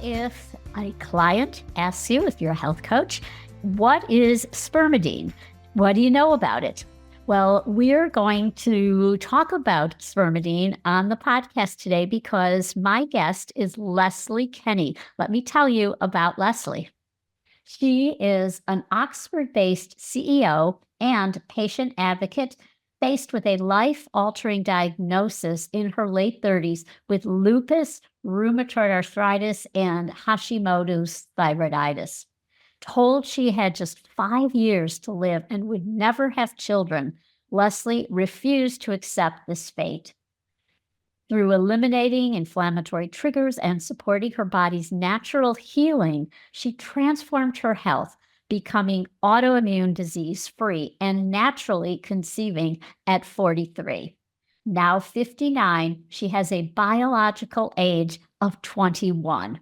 if a client asks you, if you're a health coach, what is Spermidine? What do you know about it? Well, we're going to talk about Spermidine on the podcast today because my guest is Leslie Kenny. Let me tell you about Leslie. She is an Oxford-based CEO and patient advocate faced with a life-altering diagnosis in her late 30s with lupus, rheumatoid arthritis, and Hashimoto's thyroiditis. Told she had just 5 years to live and would never have children, Leslie refused to accept this fate. Through eliminating inflammatory triggers and supporting her body's natural healing, she transformed her health, becoming autoimmune disease-free and naturally conceiving at 43. Now 59, she has a biological age of 21.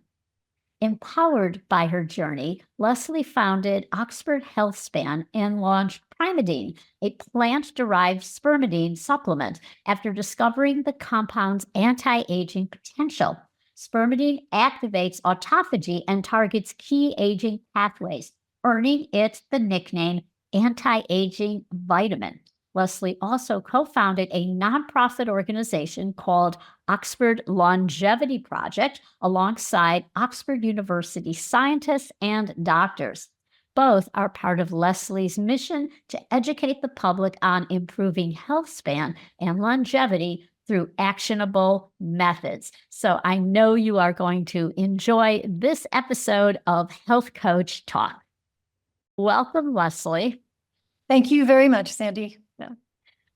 Empowered by her journey, Leslie founded Oxford Healthspan and launched Primadine, a plant-derived spermidine supplement, after discovering the compound's anti-aging potential. Spermidine activates autophagy and targets key aging pathways, earning it the nickname anti-aging vitamin. Leslie also co-founded a nonprofit organization called Oxford Longevity Project alongside Oxford University scientists and doctors. Both are part of Leslie's mission to educate the public on improving health span and longevity through actionable methods. So I know you are going to enjoy this episode of Health Coach Talk. Welcome, Leslie. Thank you very much, Sandi. Yeah.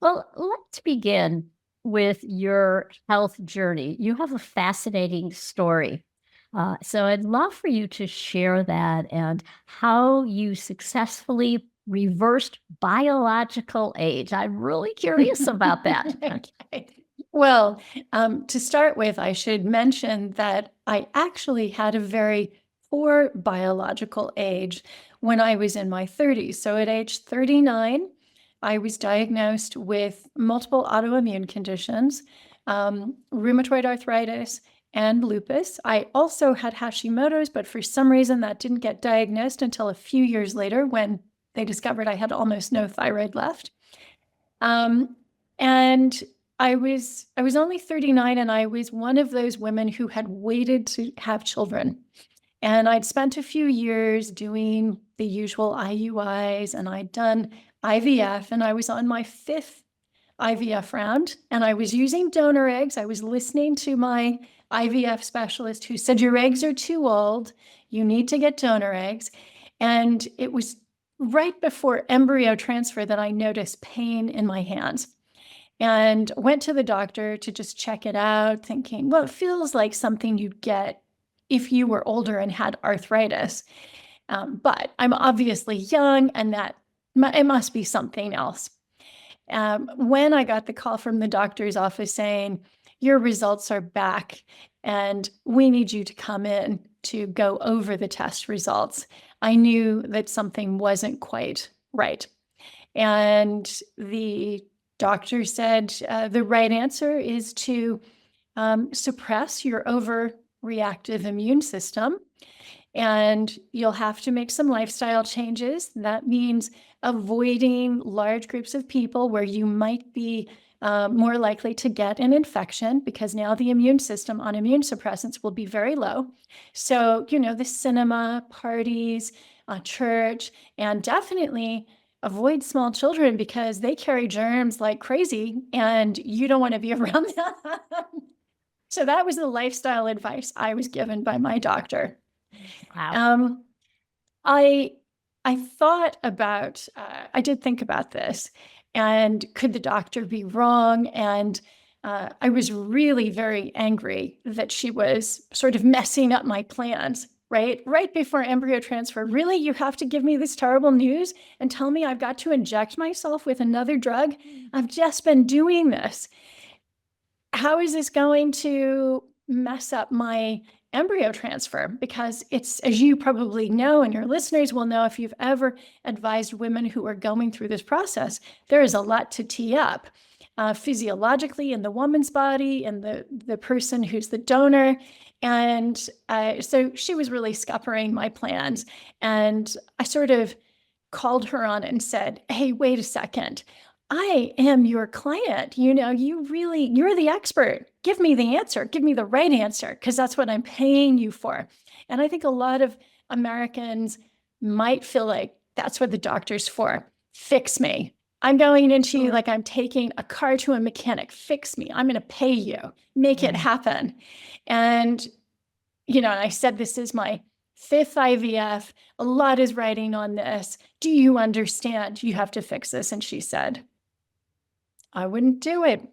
Well, let's begin with your health journey. You have a fascinating story. So I'd love for you to share that and how you successfully reversed biological age. I'm really curious about that. Okay. Well, to start with, I should mention that I actually had a very poor biological age when I was in my 30s. So at age 39, I was diagnosed with multiple autoimmune conditions, rheumatoid arthritis, and lupus. I also had Hashimoto's, but for some reason that didn't get diagnosed until a few years later when they discovered I had almost no thyroid left. And I was only 39, and I was one of those women who had waited to have children. And I'd spent a few years doing the usual IUIs, and I'd done IVF, and I was on my 5th IVF round, and I was using donor eggs. I was listening to my IVF specialist who said, your eggs are too old. You need to get donor eggs. And it was right before embryo transfer that I noticed pain in my hands and went to the doctor to just check it out, thinking, well, it feels like something you'd get if you were older and had arthritis. But I'm obviously young, and that it must be something else. When I got the call from the doctor's office saying, your results are back and we need you to come in to go over the test results, I knew that something wasn't quite right. And the doctor said, the right answer is to suppress your overreactive immune system, and you'll have to make some lifestyle changes. That means avoiding large groups of people where you might be more likely to get an infection, because now the immune system on immune suppressants will be very low. So, the cinema, parties, church, and definitely avoid small children because they carry germs like crazy and you don't want to be around them. So that was the lifestyle advice I was given by my doctor. Wow. I thought about, I did think about this, and could the doctor be wrong? And I was really very angry that she was sort of messing up my plans, right? Right before embryo transfer. Really? You have to give me this terrible news and tell me I've got to inject myself with another drug? I've just been doing this. How is this going to mess up my embryo transfer? Because it's, as you probably know, and your listeners will know if you've ever advised women who are going through this process, there is a lot to tee up. physiologically in the woman's body and the person who's the donor. And so she was really scuppering my plans. And I sort of called her on it and said, hey, wait a second. I am your client. You're the expert. Give me the answer. Give me the right answer, because that's what I'm paying you for. And I think a lot of Americans might feel like that's what the doctor's for. Fix me. I'm going into you like I'm taking a car to a mechanic. Fix me. I'm going to pay you. Make it happen. And, I said, this is my 5th IVF. A lot is riding on this. Do you understand? You have to fix this. And she said, I wouldn't do it.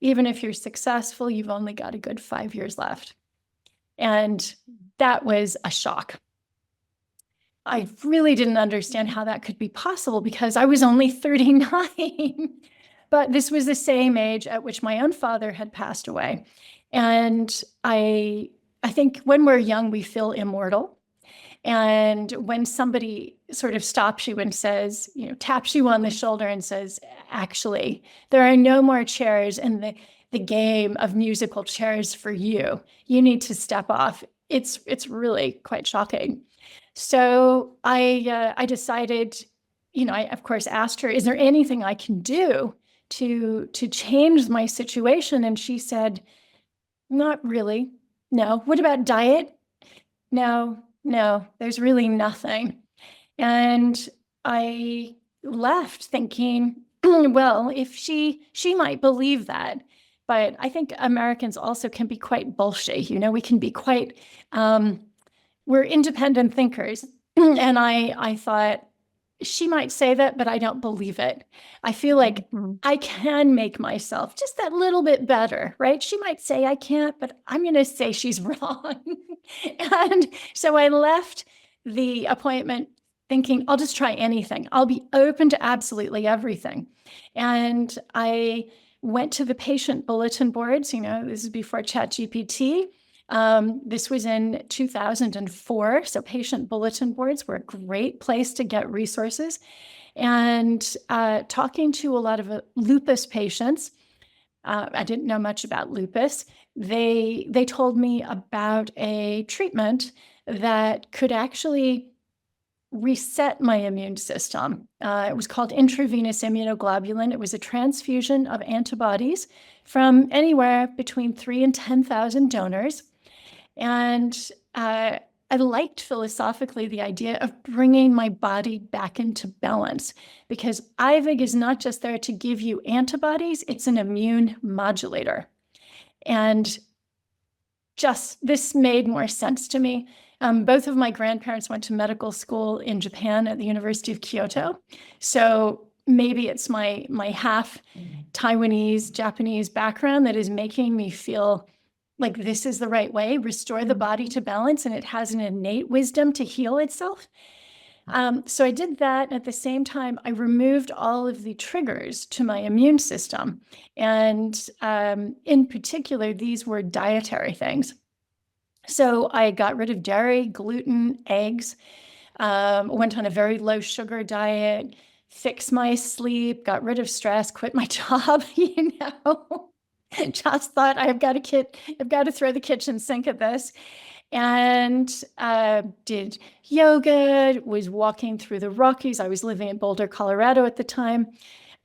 Even if you're successful, you've only got a good 5 years left. And that was a shock. I really didn't understand how that could be possible because I was only 39. But this was the same age at which my own father had passed away. And I think when we're young, we feel immortal. And when somebody sort of stops you and says, taps you on the shoulder and says, actually, there are no more chairs in the game of musical chairs for you. You need to step off. It's really quite shocking. So I decided, I of course asked her, is there anything I can do to change my situation? And she said, not really. No. What about diet? No, there's really nothing. And I left thinking, well, if she might believe that, but I think Americans also can be quite bullshit. We can be quite, we're independent thinkers. And I thought, she might say that, but I don't believe it. I feel like I can make myself just that little bit better, right? She might say I can't, but I'm going to say she's wrong. And so I left the appointment thinking, I'll just try anything. I'll be open to absolutely everything. And I went to the patient bulletin boards. This is before ChatGPT. This was in 2004. So patient bulletin boards were a great place to get resources. And talking to a lot of lupus patients, I didn't know much about lupus. They told me about a treatment that could actually reset my immune system. It was called intravenous immunoglobulin. It was a transfusion of antibodies from anywhere between 3,000 and 10,000 donors. And I liked philosophically the idea of bringing my body back into balance, because IVIG is not just there to give you antibodies, it's an immune modulator. And just this made more sense to me. Both of my grandparents went to medical school in Japan at the University of Kyoto. So maybe it's my half Taiwanese, Japanese background that is making me feel like this is the right way, restore the body to balance, and it has an innate wisdom to heal itself. So I did that. At the same time, I removed all of the triggers to my immune system. And in particular, these were dietary things. So I got rid of dairy, gluten, eggs, went on a very low sugar diet, fixed my sleep, got rid of stress, quit my job, just thought I've got to throw the kitchen sink at this. And did yoga, was walking through the Rockies. I was living in Boulder, Colorado at the time.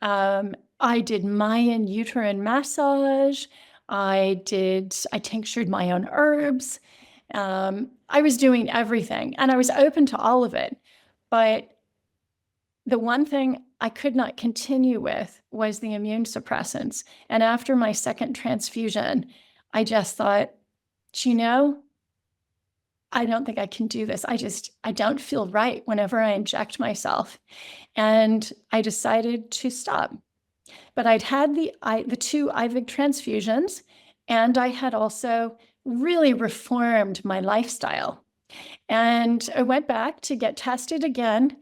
I did Mayan uterine massage. I tinctured my own herbs. I was doing everything, and I was open to all of it. But the one thing I could not continue with was the immune suppressants. And after my second transfusion, I just thought, I don't think I can do this. I don't feel right whenever I inject myself. And I decided to stop. But I'd had the 2 IVIG transfusions, and I had also really reformed my lifestyle. And I went back to get tested again.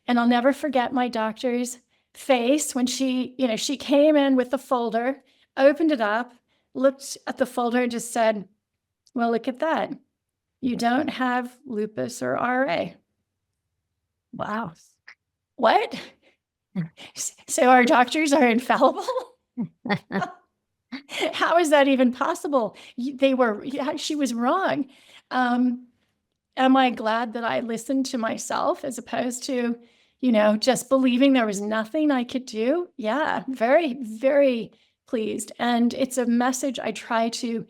And I'll never forget my doctor's face when she came in with the folder, opened it up, looked at the folder, and just said, well, look at that. You don't have lupus or RA. Wow. What? So our doctors are infallible? How is that even possible? She was wrong. Am I glad that I listened to myself as opposed to, just believing there was nothing I could do? Yeah, very, very pleased. And it's a message I try to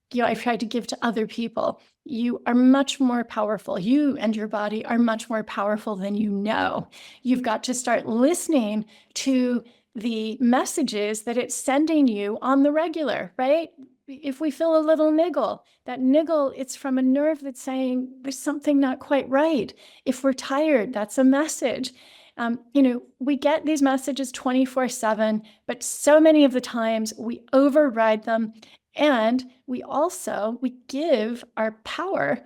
give to other people. You are much more powerful. You and your body are much more powerful than you know. You've got to start listening to the messages that it's sending you on the regular, right? If we feel a little niggle, that niggle, it's from a nerve that's saying there's something not quite right. If we're tired, that's a message. We get these messages 24/7, but so many of the times we override them. And we give our power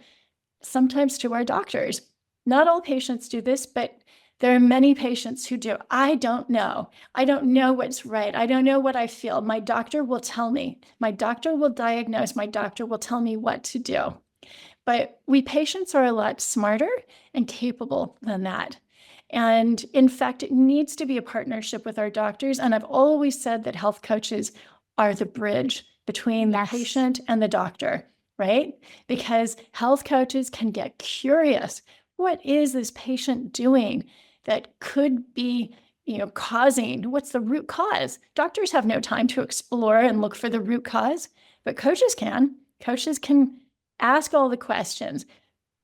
sometimes to our doctors. Not all patients do this, but there are many patients who do. I don't know. I don't know what's right. I don't know what I feel. My doctor will tell me. My doctor will diagnose. My doctor will tell me what to do. But we patients are a lot smarter and capable than that. And in fact, it needs to be a partnership with our doctors. And I've always said that health coaches are the bridge between the patient and the doctor, right? Because health coaches can get curious. What is this patient doing that could be, causing? What's the root cause? Doctors have no time to explore and look for the root cause, but coaches can. Coaches can ask all the questions,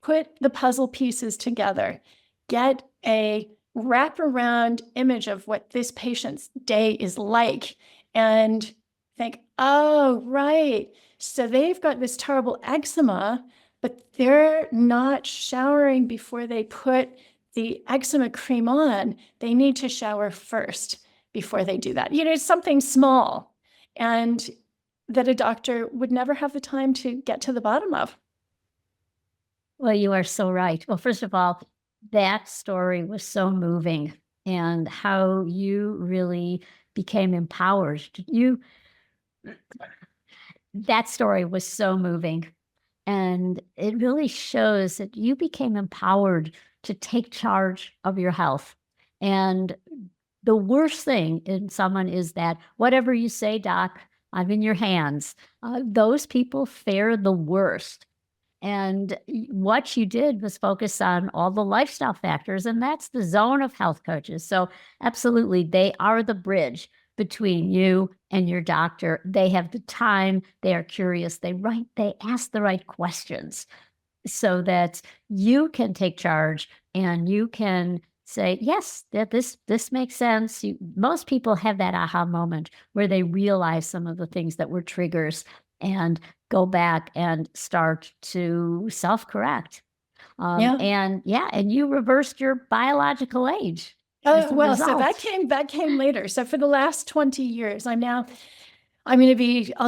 put the puzzle pieces together, get a wraparound image of what this patient's day is like, and think, oh, right. So they've got this terrible eczema, but they're not showering before they put the eczema cream on. They need to shower first before they do that. It's something small and that a doctor would never have the time to get to the bottom of. Well, you are so right. Well, first of all, that story was so moving, and how you really became empowered. That story was so moving, and it really shows that you became empowered to take charge of your health. And the worst thing in someone is that whatever you say, doc, I'm in your hands. Those people fare the worst. And what you did was focus on all the lifestyle factors, and that's the zone of health coaches. So absolutely, they are the bridge between you and your doctor. They have the time, they are curious, they ask the right questions so that you can take charge and you can say, yes, that this makes sense. Most people have that aha moment where they realize some of the things that were triggers and go back and start to self-correct. And you reversed your biological age. Well, so that came later. So for the last 20 years, I'll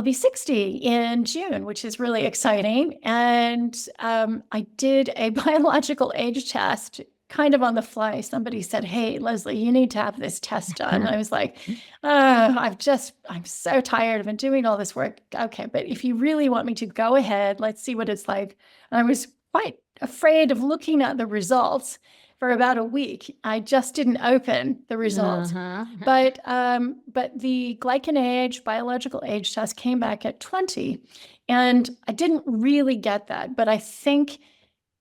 be 60 in June, which is really exciting. And I did a biological age test kind of on the fly. Somebody said, hey, Leslie, you need to have this test done. I was like, I'm so tired. I've been doing all this work. Okay, but if you really want me to, go ahead, let's see what it's like. And I was quite afraid of looking at the results for about a week. I just didn't open the results. But the glycan age, biological age test came back at 20. And I didn't really get that. But I think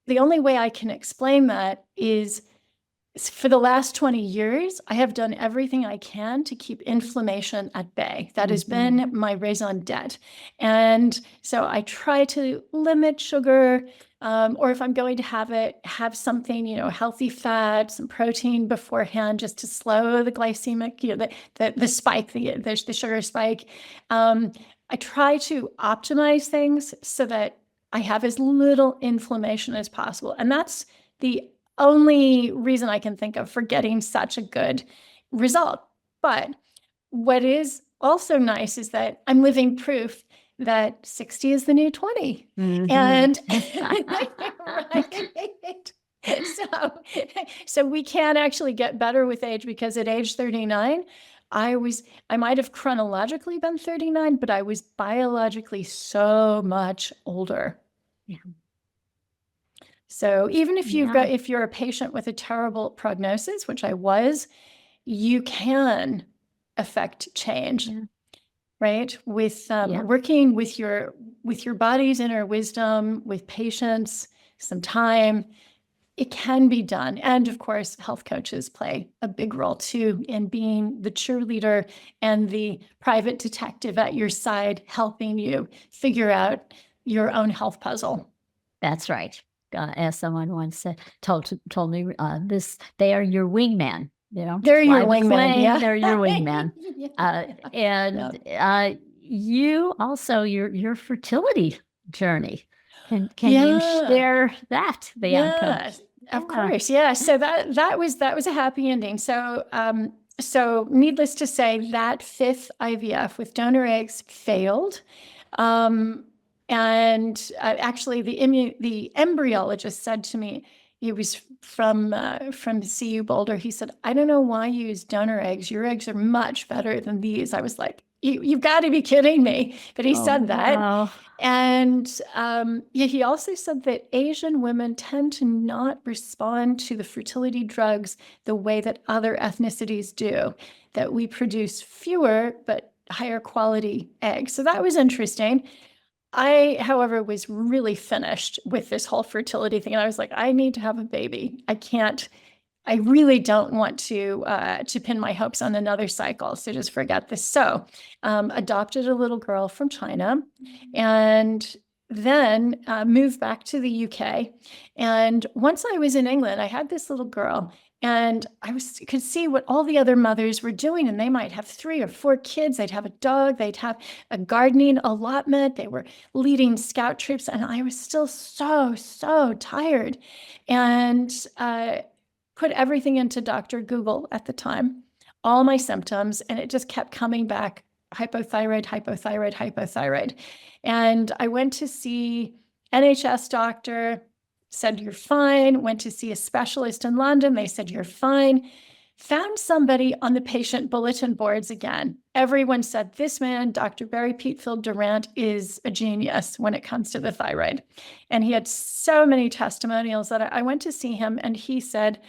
the only way I can explain that is for the last 20 years, I have done everything I can to keep inflammation at bay. That has been my raison d'etre. And so I try to limit sugar, or if I'm going to have something, healthy fat, some protein beforehand, just to slow the glycemic, the spike, there's the sugar spike. I try to optimize things so that I have as little inflammation as possible. And that's the only reason I can think of for getting such a good result. But what is also nice is that I'm living proof that 60 is the new 20. And right. So we can actually get better with age, because at age 39, I might have chronologically been 39, but I was biologically so much older. Yeah. So even if if you're a patient with a terrible prognosis, which I was, you can affect change, Yeah. right? With Yeah. working with your body's inner wisdom, with patience, some time, it can be done. And of course, health coaches play a big role too in being the cheerleader and the private detective at your side, helping you figure out your own health puzzle. That's right. As someone once told me, they are your wingman. They're your fly the wingman, plane, yeah. they're your wingman. Yeah. And you also your fertility journey. Can you Yeah. share that, Bianca? Yes, of course. Yeah. So that was a happy ending. So so needless to say, that fifth IVF with donor eggs failed. And actually, the embryologist said to me, he was from CU Boulder. He said, "I don't know why you use donor eggs. Your eggs are much better than these." I was like, "You've got to be kidding me!" But he said that. Wow. And he also said that Asian women tend to not respond to the fertility drugs the way that other ethnicities do, that we produce fewer but higher quality eggs. So that was interesting. I, however, was really finished with this whole fertility thing. And I was like, I need to have a baby. I really don't want to pin my hopes on another cycle. So just forget this. So adopted a little girl from China and then moved back to the UK. And once I was in England, I had this little girl and could see what all the other mothers were doing. And they might have 3 or 4 kids. They'd have a dog. They'd have a gardening allotment. They were leading scout troops. And I was still so tired. And put everything into Dr. Google at the time, all my symptoms, and it just kept coming back, hypothyroid, hypothyroid, hypothyroid. And I went to see NHS doctor, said, "You're fine." Went to see a specialist in London. They said, "You're fine." Found somebody on the patient bulletin boards again. Everyone said, "This man, Dr. Barry Peatfield Durant, is a genius when it comes to the thyroid." And he had so many testimonials that I went to see him, and he said,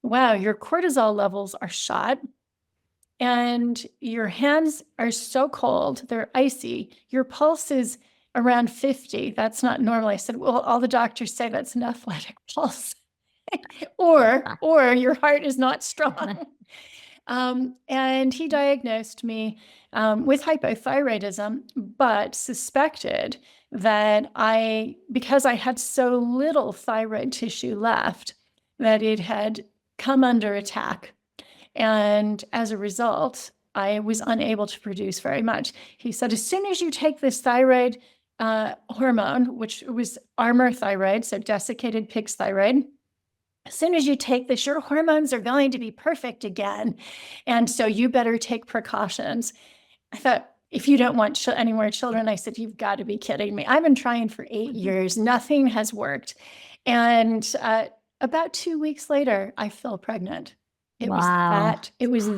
"Wow, your cortisol levels are shot and your hands are so cold, they're icy. Your pulse is around 50. That's not normal." I said, "Well, all the doctors say that's an athletic pulse." or your heart is not strong. And he diagnosed me with hypothyroidism, but suspected that because I had so little thyroid tissue left, that it had come under attack. And as a result, I was unable to produce very much. He said, "As soon as you take this thyroid hormone," which was Armour thyroid, so desiccated pig's thyroid, "as soon as you take this, your hormones are going to be perfect again. And so you better take precautions." I thought, if you don't want any more children, I said, "You've got to be kidding me. I've been trying for 8 years. Nothing has worked." And about 2 weeks later, I fell pregnant. It was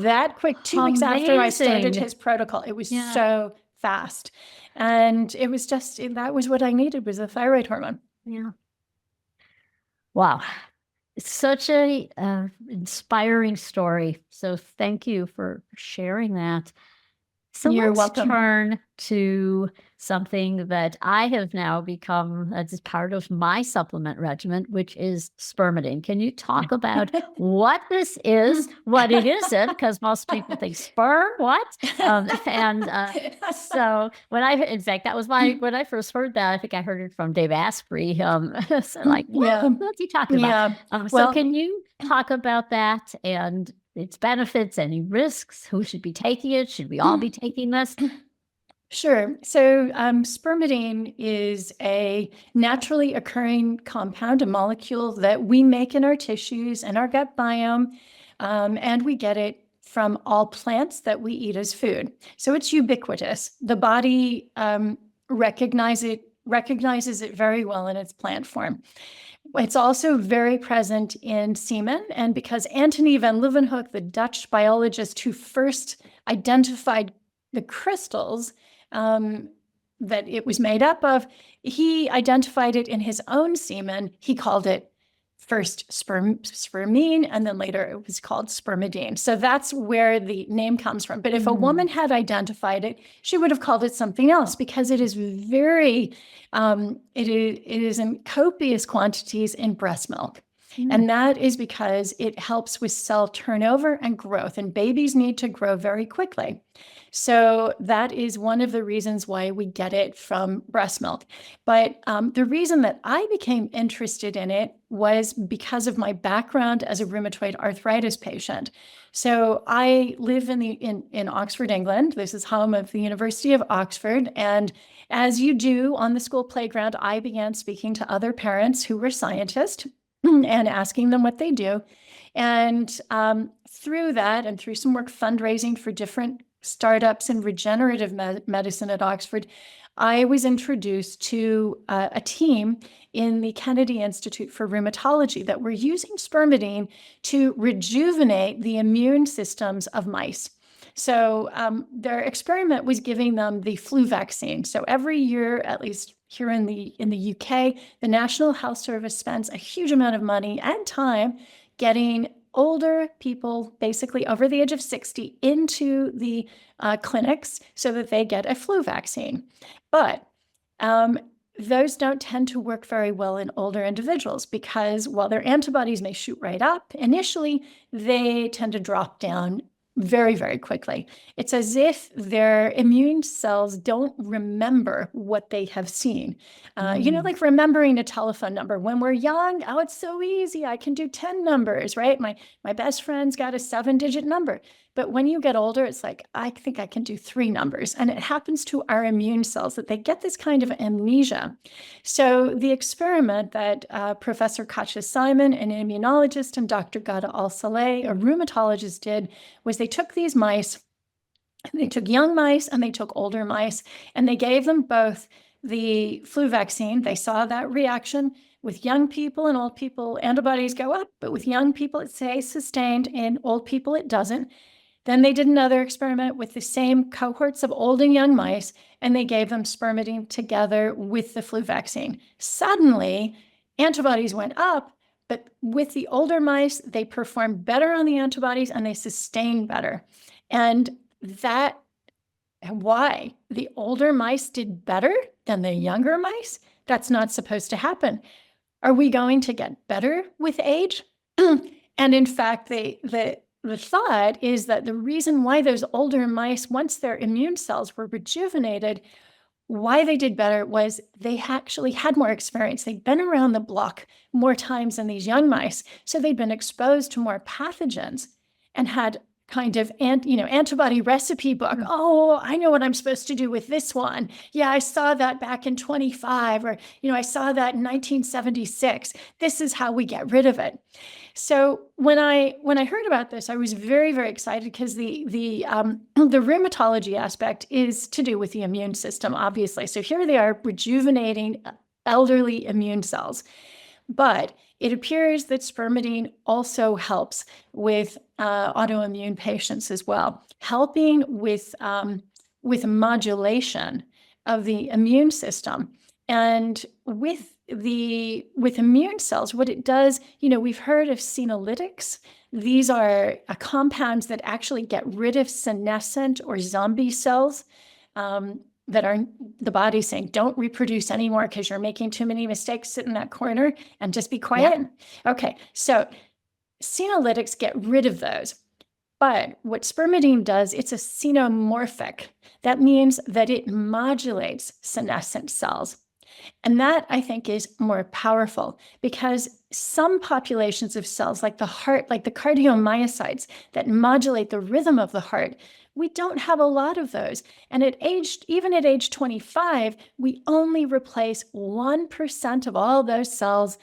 that quick. 2 weeks after I started his protocol. It was so fast. And it was that was what I needed, was a thyroid hormone. Yeah. Wow. It's such a inspiring story. So thank you for sharing that. So You're let's welcome. turn to something that I have now become as part of my supplement regimen, which is Spermidine. Can you talk about what this is, what it isn't? Because most people think sperm, what? So in fact, that was when I first heard that. I think I heard it from Dave Asprey. So like, what's he talking about? So can you talk about that and its benefits, any risks, who should be taking it? Should we all be taking this? Sure. So spermidine is a naturally occurring compound, a molecule that we make in our tissues and our gut biome, and we get it from all plants that we eat as food. So it's ubiquitous. The body recognizes it very well in its plant form. It's also very present in semen, and because Antony van Leeuwenhoek, the Dutch biologist who first identified the crystals that it was made up of, he identified it in his own semen. He called it first spermine, and then later it was called Spermidine. So that's where the name comes from. But if a woman had identified it, she would have called it something else, because it is very, it is in copious quantities in breast milk. And that is because it helps with cell turnover and growth, and babies need to grow very quickly. So that is one of the reasons why we get it from breast milk. But the reason that I became interested in it was because of my background as a rheumatoid arthritis patient. So I live in Oxford, England. This is home of the University of Oxford. And as you do on the school playground, I began speaking to other parents who were scientists and asking them what they do. And through that, and through some work fundraising for different startups in regenerative medicine at Oxford, I was introduced to a team in the Kennedy Institute for Rheumatology that were using spermidine to rejuvenate the immune systems of mice. So their experiment was giving them the flu vaccine. So every year, at least here in the UK, the National Health Service spends a huge amount of money and time getting older people, basically over the age of 60, into the clinics so that they get a flu vaccine. But those don't tend to work very well in older individuals, because while their antibodies may shoot right up initially, they tend to drop down very, very quickly. It's as if their immune cells don't remember what they have seen. Like remembering a telephone number. When we're young, oh, it's so easy. I can do 10 numbers, right? My best friend's got a 7-digit number. But when you get older, it's like, I think I can do 3 numbers. And it happens to our immune cells that they get this kind of amnesia. So the experiment that Professor Katja Simon, an immunologist, and Dr. Ghada Al-Saleh, a rheumatologist, did was they took these mice, they took young mice and they took older mice, and they gave them both the flu vaccine. They saw that reaction. With young people and old people, antibodies go up, but with young people, it stays sustained. In old people, it doesn't. Then they did another experiment with the same cohorts of old and young mice, and they gave them spermidine together with the flu vaccine. Suddenly, antibodies went up, but with the older mice, they performed better on the antibodies and they sustained better. And why? The older mice did better than the younger mice? That's not supposed to happen. Are we going to get better with age? And in fact, the thought is that the reason why those older mice, once their immune cells were rejuvenated, why they did better was they actually had more experience. They'd been around the block more times than these young mice. So they'd been exposed to more pathogens and had kind of antibody recipe book. Oh, I know what I'm supposed to do with this one. Yeah, I saw that back in 25, or I saw that in 1976. This is how we get rid of it. So when I heard about this, I was very, very excited, because the rheumatology aspect is to do with the immune system, obviously. So here they are rejuvenating elderly immune cells. But it appears that spermidine also helps with autoimmune patients as well, helping with modulation of the immune system. And with immune cells, what it does, we've heard of senolytics. These are compounds that actually get rid of senescent or zombie cells that are the body saying, don't reproduce anymore because you're making too many mistakes. Sit in that corner and just be quiet. Yeah. Okay, so senolytics get rid of those. But what spermidine does, it's a xenomorphic. That means that it modulates senescent cells. And that, I think, is more powerful, because some populations of cells, like the heart, like the cardiomyocytes that modulate the rhythm of the heart, we don't have a lot of those. And even at age 25, we only replace 1% of all those cells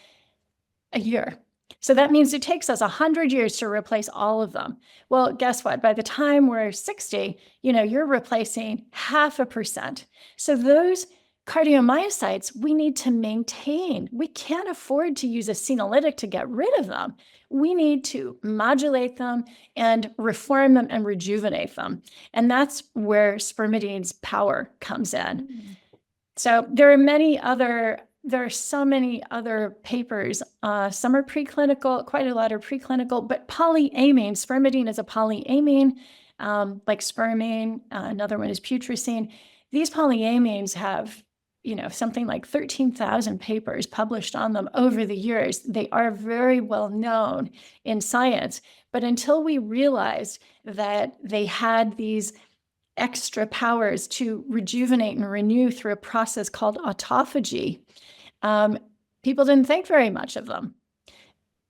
a year. So that means it takes us 100 years to replace all of them. Well, guess what? By the time we're 60, you're replacing 0.5%. So those cardiomyocytes, we need to maintain. We can't afford to use a senolytic to get rid of them. We need to modulate them and reform them and rejuvenate them. And that's where spermidine's power comes in. So there are many other there are so many other papers. Some are preclinical, quite a lot are preclinical, but polyamine, spermidine is a polyamine, like spermine. Another one is putrescine. These polyamines have, something like 13,000 papers published on them over the years. They are very well known in science, but until we realized that they had these extra powers to rejuvenate and renew through a process called autophagy, people didn't think very much of them.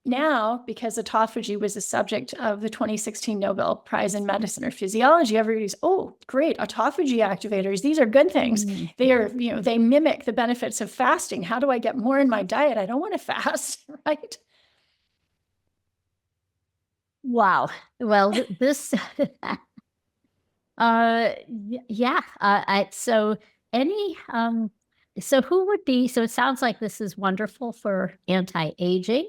Now, because autophagy was the subject of the 2016 Nobel Prize in Medicine or Physiology, everybody's, oh, great, autophagy activators, these are good things. They are, they mimic the benefits of fasting. How do I get more in my diet? I don't want to fast, right? Wow. Well, this, yeah. So any, so who would be, so it sounds like this is wonderful for anti-aging.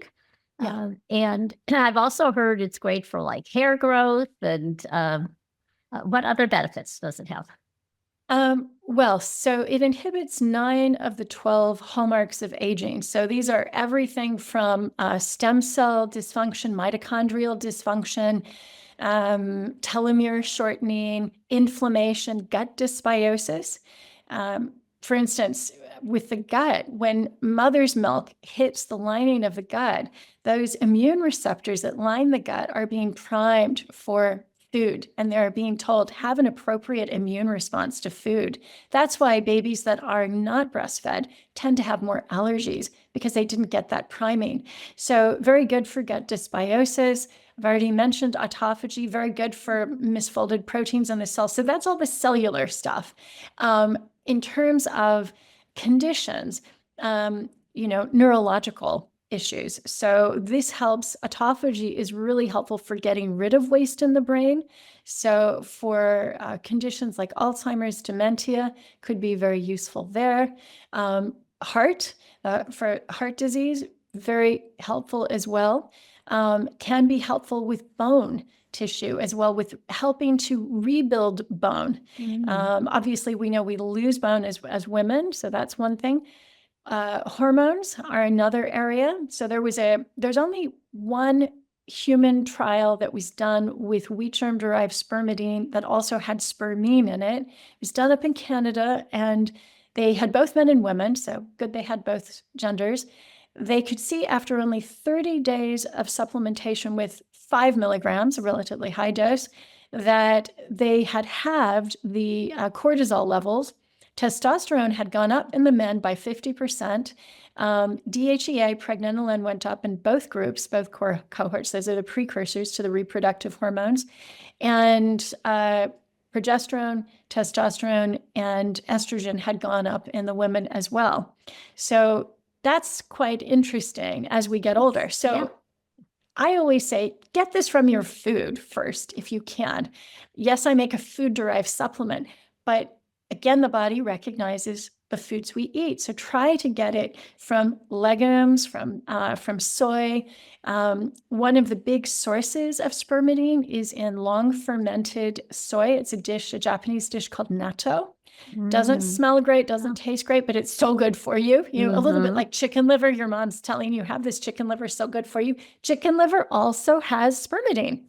Yeah. And I've also heard it's great for like hair growth and what other benefits does it have? Well, so it inhibits 9 of the 12 hallmarks of aging. So these are everything from stem cell dysfunction, mitochondrial dysfunction, telomere shortening, inflammation, gut dysbiosis. For instance, with the gut, when mother's milk hits the lining of the gut, those immune receptors that line the gut are being primed for food, and they're being told, have an appropriate immune response to food. That's why babies that are not breastfed tend to have more allergies, because they didn't get that priming. So very good for gut dysbiosis. I've already mentioned autophagy, very good for misfolded proteins in the cell. So that's all the cellular stuff. In terms of conditions, neurological issues. So this helps. Autophagy is really helpful for getting rid of waste in the brain. So for conditions like Alzheimer's, dementia, could be very useful there. Heart, for heart disease, very helpful as well. Can be helpful with bone tissue as well, with helping to rebuild bone. Obviously, we know we lose bone as women, so that's one thing. Hormones are another area. So there's only one human trial that was done with wheat germ-derived spermidine that also had spermine in it. It was done up in Canada, and they had both men and women, so good they had both genders. They could see after only 30 days of supplementation with 5 milligrams, a relatively high dose, that they had halved the cortisol levels. Testosterone had gone up in the men by 50%. DHEA, pregnenolone, went up in both groups, both cohorts. Those are the precursors to the reproductive hormones. And progesterone, testosterone, and estrogen had gone up in the women as well. So that's quite interesting as we get older. So yeah. I always say, get this from your food first, if you can. Yes, I make a food-derived supplement, but again, the body recognizes the foods we eat. So try to get it from legumes, from soy. One of the big sources of spermidine is in long fermented soy. It's a Japanese dish called natto. Doesn't smell great, doesn't taste great, but it's so good for you. A little bit like chicken liver. Your mom's telling you, have this chicken liver, so good for you. Chicken liver also has spermidine.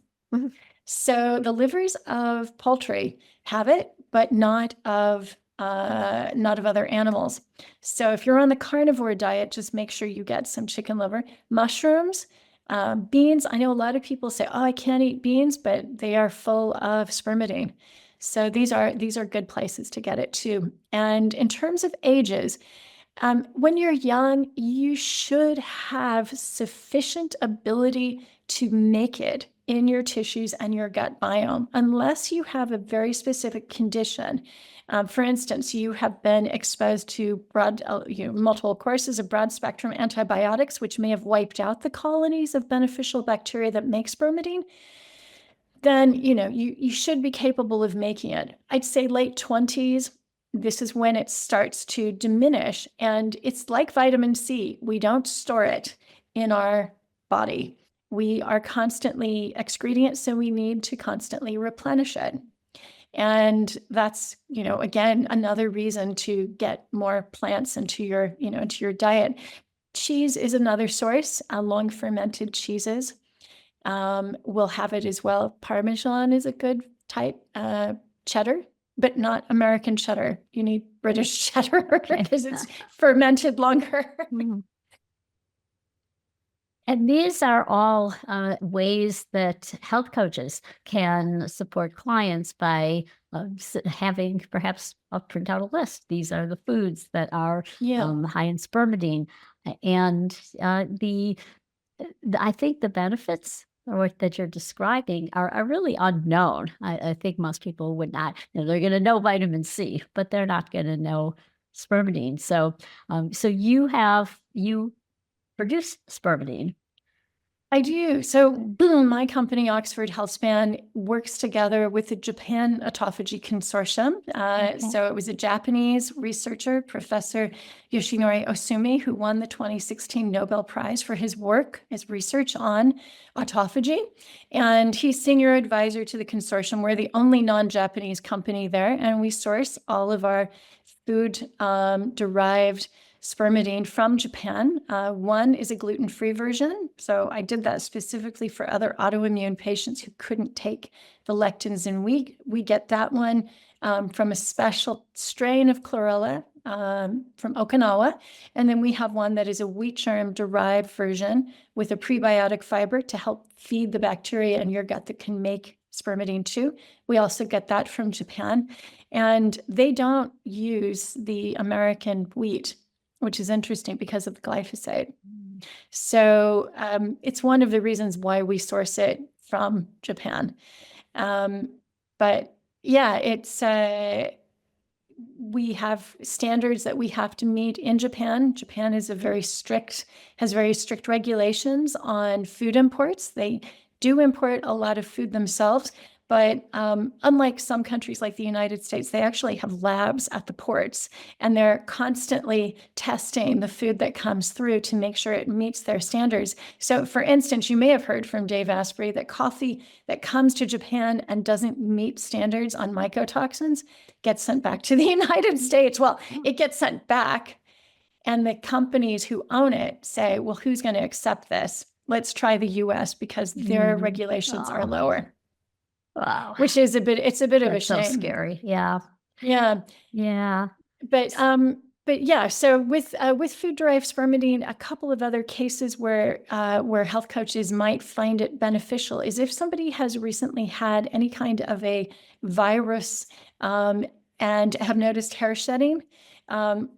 So the livers of poultry have it, but not of other animals. So if you're on the carnivore diet, just make sure you get some chicken liver. Mushrooms, beans. I know a lot of people say, oh, I can't eat beans, but they are full of spermidine. So these are good places to get it too. And in terms of ages, when you're young, you should have sufficient ability to make it in your tissues and your gut biome, unless you have a very specific condition. For instance, you have been exposed to multiple courses of broad spectrum antibiotics, which may have wiped out the colonies of beneficial bacteria that make spermidine. Then, you should be capable of making it. I'd say late 20s, this is when it starts to diminish. And it's like vitamin C. We don't store it in our body. We are constantly excreting it, so we need to constantly replenish it. And that's, again, another reason to get more plants into your diet. Cheese is another source. Long fermented cheeses will have it as well. Parmesan is a good type. Cheddar, but not American cheddar. You need British cheddar because it's fermented longer. And these are all ways that health coaches can support clients by having perhaps, I'll print out a list. These are the foods that are high in spermidine. And I think the benefits that you're describing are really unknown. I think most people would not, they're going to know vitamin C, but they're not going to know spermidine. So you produce spermidine. I do. So my company, Oxford Healthspan, works together with the Japan Autophagy Consortium. So it was a Japanese researcher, Professor Yoshinori Osumi, who won the 2016 Nobel Prize for his research on autophagy. And he's senior advisor to the consortium. We're the only non-Japanese company there, and we source all of our food-derived spermidine from Japan. One is a gluten-free version. So I did that specifically for other autoimmune patients who couldn't take the lectins. And we get that one from a special strain of chlorella from Okinawa. And then we have one that is a wheat germ-derived version with a prebiotic fiber to help feed the bacteria in your gut that can make spermidine too. We also get that from Japan. And they don't use the American wheat, which is interesting because of the glyphosate. So it's one of the reasons why we source it from Japan. But yeah, it's we have standards that we have to meet in Japan. Japan is has very strict regulations on food imports. They do import a lot of food themselves. But unlike some countries like the United States, they actually have labs at the ports, and they're constantly testing the food that comes through to make sure it meets their standards. So, for instance, you may have heard from Dave Asprey that coffee that comes to Japan and doesn't meet standards on mycotoxins gets sent back to the United States. Well, it gets sent back, and the companies who own it say, well, who's going to accept this? Let's try the US because their regulations are lower. Wow. Which is it's a bit of a shame. So scary. Yeah. But yeah, so with food-derived spermidine, a couple of other cases where health coaches might find it beneficial is if somebody has recently had any kind of a virus and have noticed hair shedding.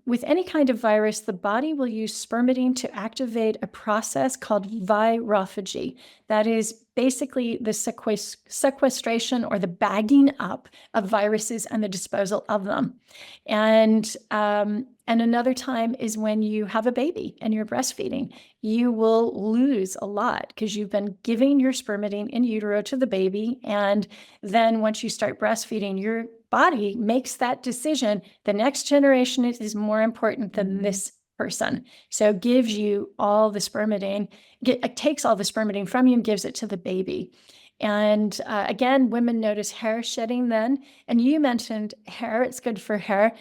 With any kind of virus, the body will use spermidine to activate a process called virophagy. That is basically the sequestration or the bagging up of viruses and the disposal of them. And another time is when you have a baby and you're breastfeeding. You will lose a lot because you've been giving your spermidine in utero to the baby. And then once you start breastfeeding, your body makes that decision. The next generation is more important than this person. So it gives you all the spermidine, it takes all the spermidine from you and gives it to the baby. And again, women notice hair shedding then. And you mentioned hair, it's good for hair.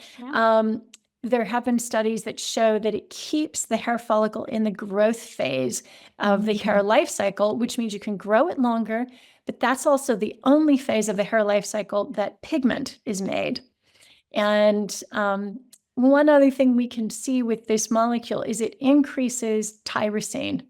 There have been studies that show that it keeps the hair follicle in the growth phase of the hair life cycle, which means you can grow it longer. But that's also the only phase of the hair life cycle that pigment is made. And one other thing we can see with this molecule is it increases tyrosine.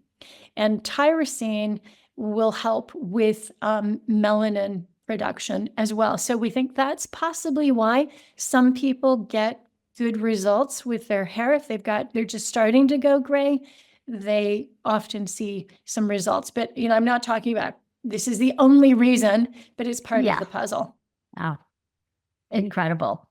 And tyrosine will help with melanin production as well. So we think that's possibly why some people get good results with their hair. If they're just starting to go gray, they often see some results. But, I'm not talking about this is the only reason, but it's part of the puzzle. Wow. Incredible.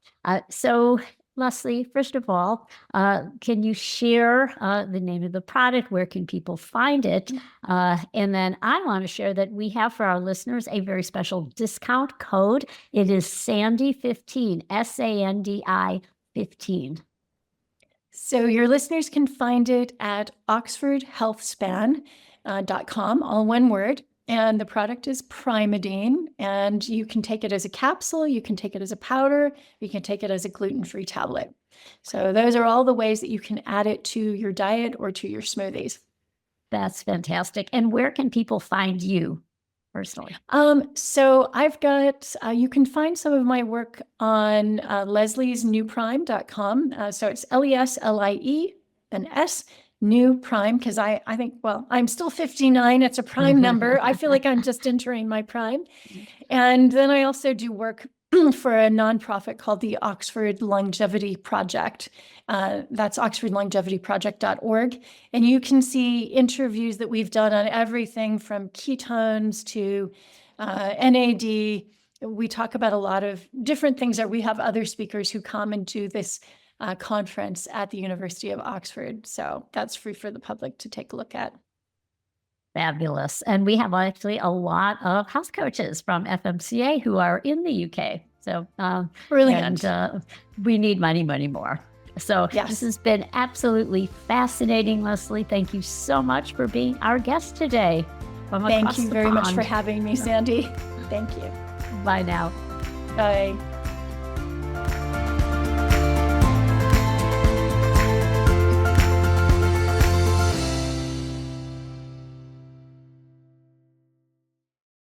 So Leslie, first of all, can you share the name of the product? Where can people find it? And then I want to share that we have for our listeners a very special discount code. It is Sandi15, SANDI 15. So your listeners can find it at oxfordhealthspan.com, all one word. and the product is Primadine, and you can take it as a capsule, you can take it as a powder, you can take it as a gluten-free tablet. So those are all the ways that you can add it to your diet or to your smoothies. That's fantastic. And where can people find you personally? So I've got, you can find some of my work on lesliesnewprime.com. So it's LESLIE, an S, new prime, because I think, well, I'm still 59. It's a prime number. I feel like I'm just entering my prime. And then I also do work for a nonprofit called the Oxford Longevity Project. That's oxfordlongevityproject.org. And you can see interviews that we've done on everything from ketones to NAD. We talk about a lot of different things. That we have other speakers who come and do this conference at the University of Oxford. So that's free for the public to take a look at. Fabulous. And we have actually a lot of health coaches from FMCA who are in the UK. So brilliant. And we need money more. So yes. This has been absolutely fascinating, Leslie. Thank you so much for being our guest today. Thank you very much for having me, Sandi. Thank you. Bye now. Bye.